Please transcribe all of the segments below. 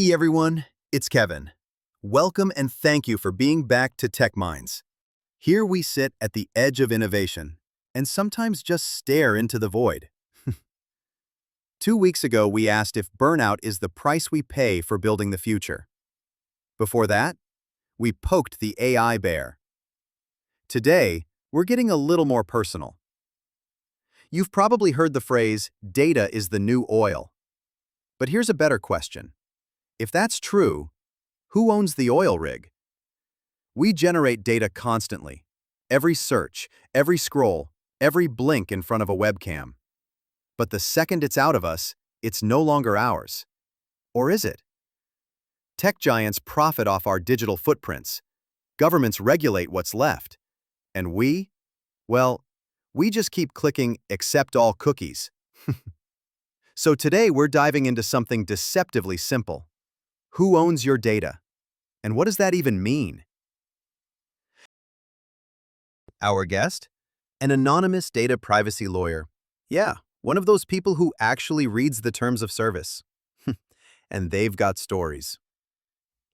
Hey everyone, it's Kevin. Welcome and thank you for being back to Tech Minds. Here we sit at the edge of innovation and sometimes just stare into the void. 2 weeks ago, we asked if burnout is the price we pay for building the future. Before that, we poked the AI bear. Today, we're getting a little more personal. You've probably heard the phrase, data is the new oil. But here's a better question. If that's true, who owns the oil rig? We generate data constantly. Every search, every scroll, every blink in front of a webcam. But the second it's out of us, it's no longer ours. Or is it? Tech giants profit off our digital footprints. Governments regulate what's left. And we just keep clicking accept all cookies. So today we're diving into something deceptively simple. Who owns your data? And what does that even mean? Our guest? An anonymous data privacy lawyer. Yeah, one of those people who actually reads the terms of service. And they've got stories.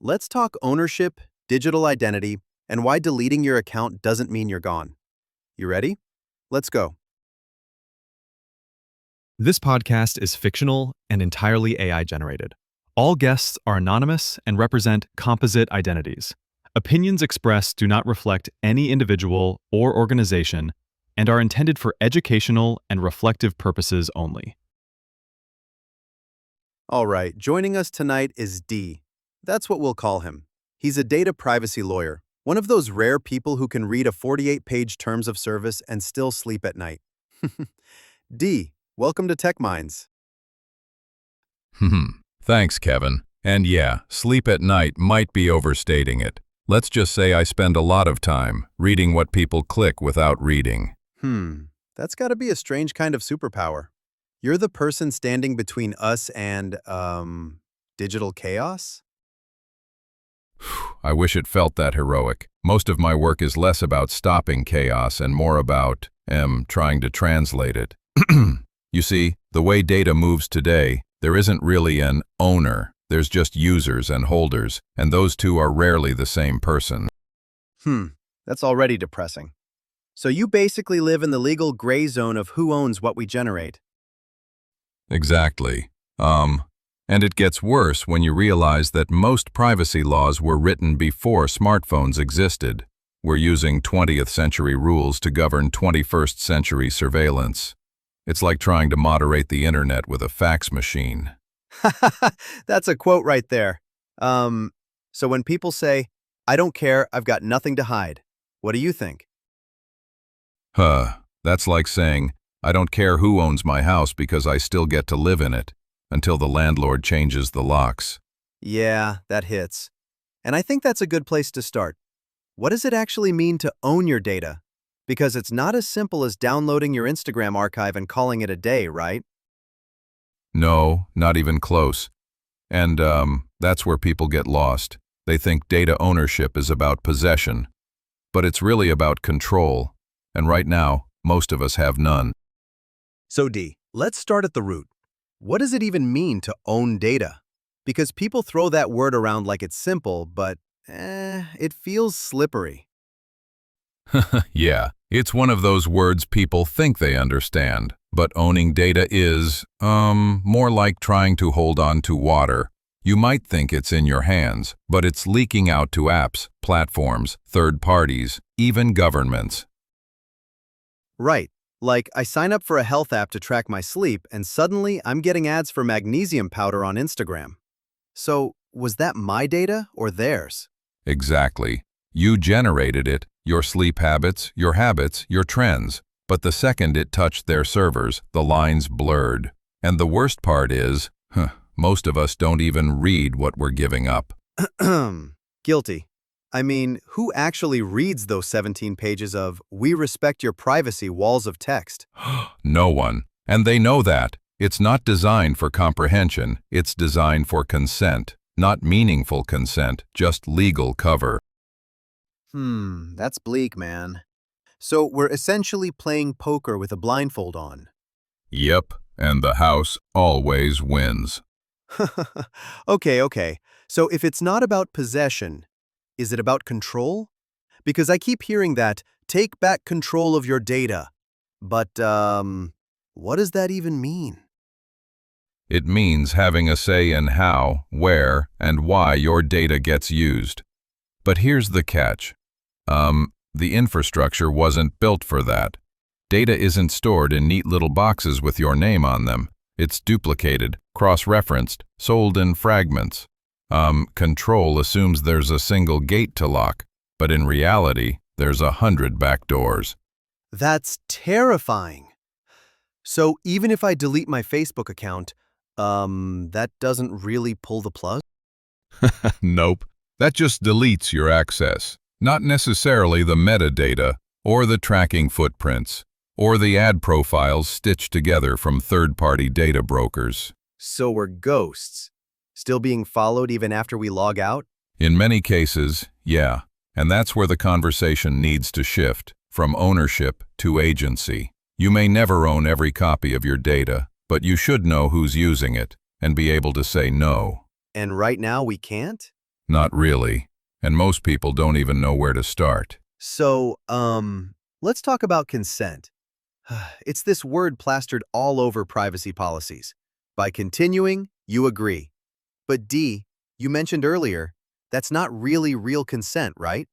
Let's talk ownership, digital identity, and why deleting your account doesn't mean you're gone. You ready? Let's go. This podcast is fictional and entirely AI-generated. All guests are anonymous and represent composite identities. Opinions expressed do not reflect any individual or organization and are intended for educational and reflective purposes only. All right, joining us tonight is D. That's what we'll call him. He's a data privacy lawyer, one of those rare people who can read a 48-page terms of service and still sleep at night. D, welcome to Tech Minds. Thanks, Kevin. And yeah, sleep at night might be overstating it. Let's just say I spend a lot of time reading what people click without reading. That's gotta be a strange kind of superpower. You're the person standing between us and, digital chaos? I wish it felt that heroic. Most of my work is less about stopping chaos and more about, trying to translate it. You see, the way data moves today, there isn't really an owner, there's just users and holders, and those two are rarely the same person. That's already depressing. So you basically live in the legal gray zone of who owns what we generate. Exactly. And it gets worse when you realize that most privacy laws were written before smartphones existed. We're using 20th century rules to govern 21st century surveillance. It's like trying to moderate the internet with a fax machine. That's a quote right there. So when people say, I don't care, I've got nothing to hide, what do you think? That's like saying, I don't care who owns my house because I still get to live in it, until the landlord changes the locks. Yeah, that hits. And I think that's a good place to start. What does it actually mean to own your data? Because it's not as simple as downloading your Instagram archive and calling it a day, right? No, not even close. And that's where people get lost. They think data ownership is about possession. But it's really about control. And right now, most of us have none. So D, let's start at the root. What does it even mean to own data? Because people throw that word around like it's simple, but it feels slippery. Yeah, it's one of those words people think they understand, but owning data is, more like trying to hold on to water. You might think it's in your hands, but it's leaking out to apps, platforms, third parties, even governments. Right. Like, I sign up for a health app to track my sleep, and suddenly I'm getting ads for magnesium powder on Instagram. So, was that my data or theirs? Exactly. You generated it, your sleep habits, your trends. But the second it touched their servers, the lines blurred. And the worst part is, most of us don't even read what we're giving up. Guilty. I mean, who actually reads those 17 pages of "We respect your privacy" walls of text? No one. And they know that. It's not designed for comprehension, it's designed for consent. Not meaningful consent, just legal cover. That's bleak, man. So we're essentially playing poker with a blindfold on. Yep, and the house always wins. Okay. So if it's not about possession, is it about control? Because I keep hearing that, take back control of your data. But, what does that even mean? It means having a say in how, where, and why your data gets used. But here's the catch. The infrastructure wasn't built for that. Data isn't stored in neat little boxes with your name on them. It's duplicated, cross-referenced, sold in fragments. Control assumes there's a single gate to lock, but in reality, there's 100 back doors. That's terrifying. So even if I delete my Facebook account, that doesn't really pull the plug? Nope. That just deletes your access, not necessarily the metadata, or the tracking footprints, or the ad profiles stitched together from third-party data brokers. So we're ghosts, still being followed even after we log out? In many cases, yeah, and that's where the conversation needs to shift, from ownership to agency. You may never own every copy of your data, but you should know who's using it, and be able to say no. And right now we can't? Not really, and most people don't even know where to start. So, let's talk about consent. It's this word plastered all over privacy policies. By continuing, you agree. But D, you mentioned earlier, that's not really real consent, right?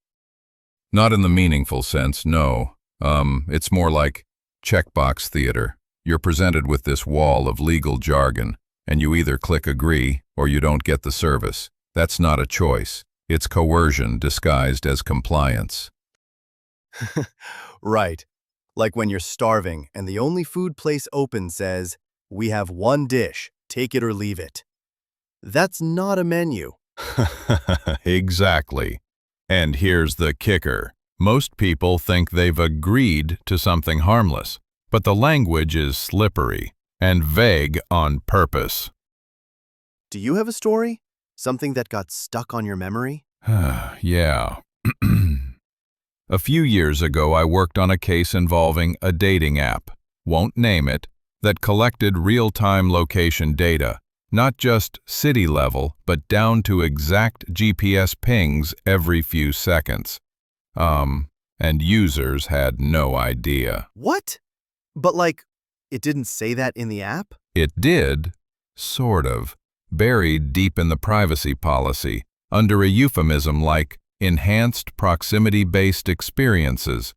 Not in the meaningful sense, no. It's more like checkbox theater. You're presented with this wall of legal jargon, and you either click agree or you don't get the service. That's not a choice. It's coercion disguised as compliance. Right. Like when you're starving and the only food place open says, "We have one dish, take it or leave it." That's not a menu. Exactly. And here's the kicker. Most people think they've agreed to something harmless, but the language is slippery and vague on purpose. Do you have a story? Something that got stuck on your memory? Yeah. A few years ago, I worked on a case involving a dating app, won't name it, that collected real-time location data, not just city level, but down to exact GPS pings every few seconds. And users had no idea. What? But it didn't say that in the app? It did, sort of, buried deep in the privacy policy, under a euphemism like enhanced proximity-based experiences.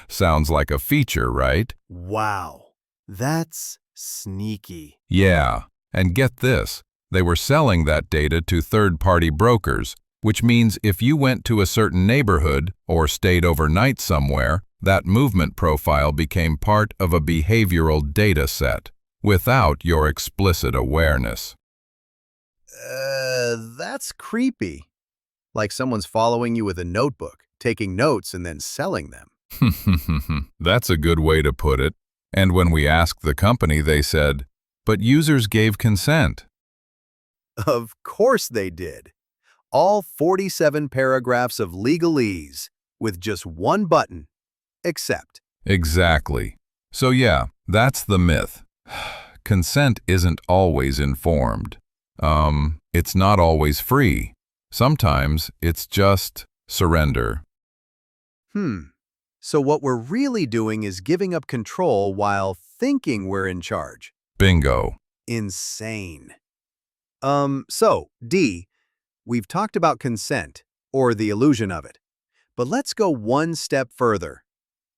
Sounds like a feature, right? Wow, that's sneaky. Yeah, and get this, they were selling that data to third-party brokers, which means if you went to a certain neighborhood or stayed overnight somewhere, that movement profile became part of a behavioral data set, without your explicit awareness. That's creepy. Like someone's following you with a notebook, taking notes and then selling them. That's a good way to put it. And when we asked the company, they said, "But users gave consent." Of course they did. All 47 paragraphs of legalese with just one button, accept. Exactly. So yeah, that's the myth. Consent isn't always informed. It's not always free. Sometimes it's just surrender. So what we're really doing is giving up control while thinking we're in charge. Bingo. Insane. So, D, we've talked about consent, or the illusion of it. But let's go one step further.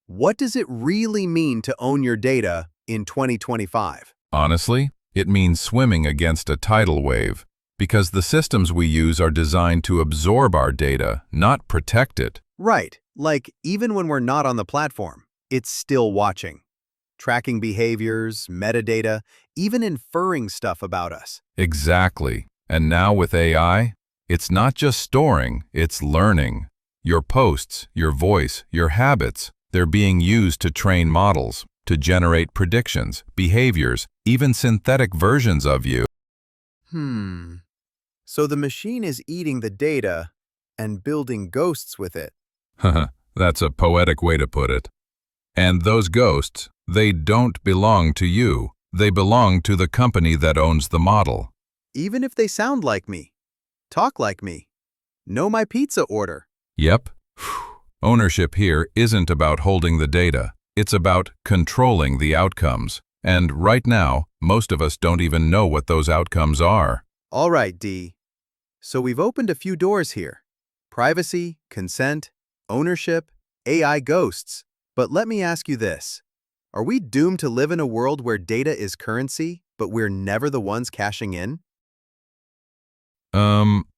What does it really mean to own your data in 2025? Honestly, it means swimming against a tidal wave, because the systems we use are designed to absorb our data, not protect it. Right, like even when we're not on the platform, it's still watching. Tracking behaviors, metadata, even inferring stuff about us. Exactly. And now with AI, it's not just storing, it's learning. Your posts, your voice, your habits, they're being used to train models, to generate predictions, behaviors, even synthetic versions of you. So the machine is eating the data and building ghosts with it. That's a poetic way to put it. And those ghosts, they don't belong to you. They belong to the company that owns the model. even if they sound like me, talk like me, know my pizza order. Yep. Ownership here isn't about holding the data. It's about controlling the outcomes. And right now, most of us don't even know what those outcomes are. All right, D. So we've opened a few doors here. Privacy, consent, ownership, AI ghosts. But let me ask you this. Are we doomed to live in a world where data is currency, but we're never the ones cashing in?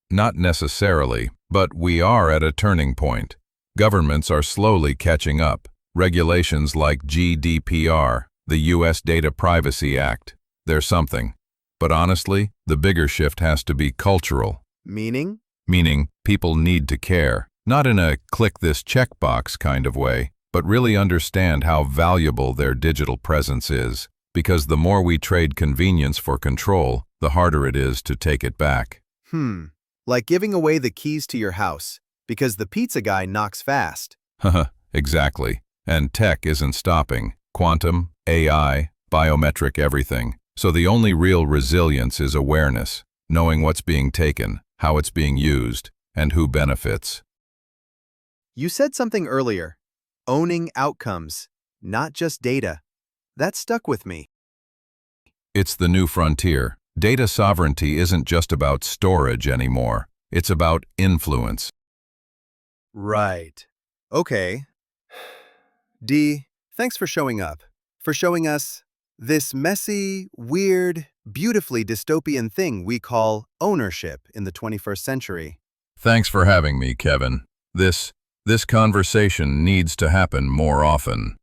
Not necessarily, but we are at a turning point. Governments are slowly catching up. Regulations like GDPR, the U.S. Data Privacy Act, they're something. But honestly, the bigger shift has to be cultural. Meaning? Meaning, people need to care, not in a click this checkbox kind of way, but really understand how valuable their digital presence is, because the more we trade convenience for control, the harder it is to take it back. Like giving away the keys to your house, because the pizza guy knocks fast. Haha, exactly. And tech isn't stopping. Quantum, AI, biometric everything. So the only real resilience is awareness, knowing what's being taken, how it's being used, and who benefits. You said something earlier. Owning outcomes, not just data. That stuck with me. It's the new frontier. Data sovereignty isn't just about storage anymore. It's about influence. Right. Okay. D, thanks for showing up. For showing us this messy, weird, beautifully dystopian thing we call ownership in the 21st century. Thanks for having me, Kevin. This conversation needs to happen more often.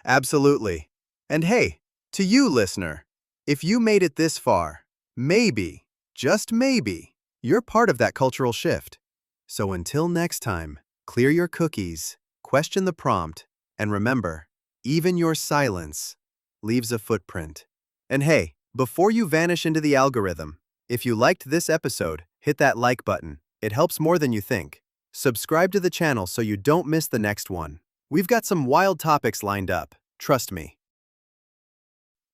Absolutely. And hey, to you, listener, if you made it this far, maybe, just maybe, you're part of that cultural shift. So until next time, clear your cookies, question the prompt, and remember, even your silence leaves a footprint. And hey, before you vanish into the algorithm, if you liked this episode, hit that like button. It helps more than you think. Subscribe to the channel so you don't miss the next one. We've got some wild topics lined up, trust me.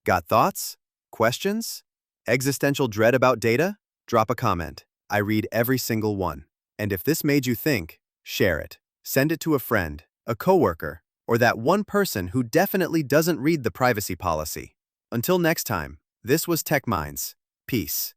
Got thoughts? Questions? Existential dread about data? Drop a comment. I read every single one. And if this made you think, share it. Send it to a friend, a coworker, or that one person who definitely doesn't read the privacy policy. Until next time, this was Tech Minds. Peace.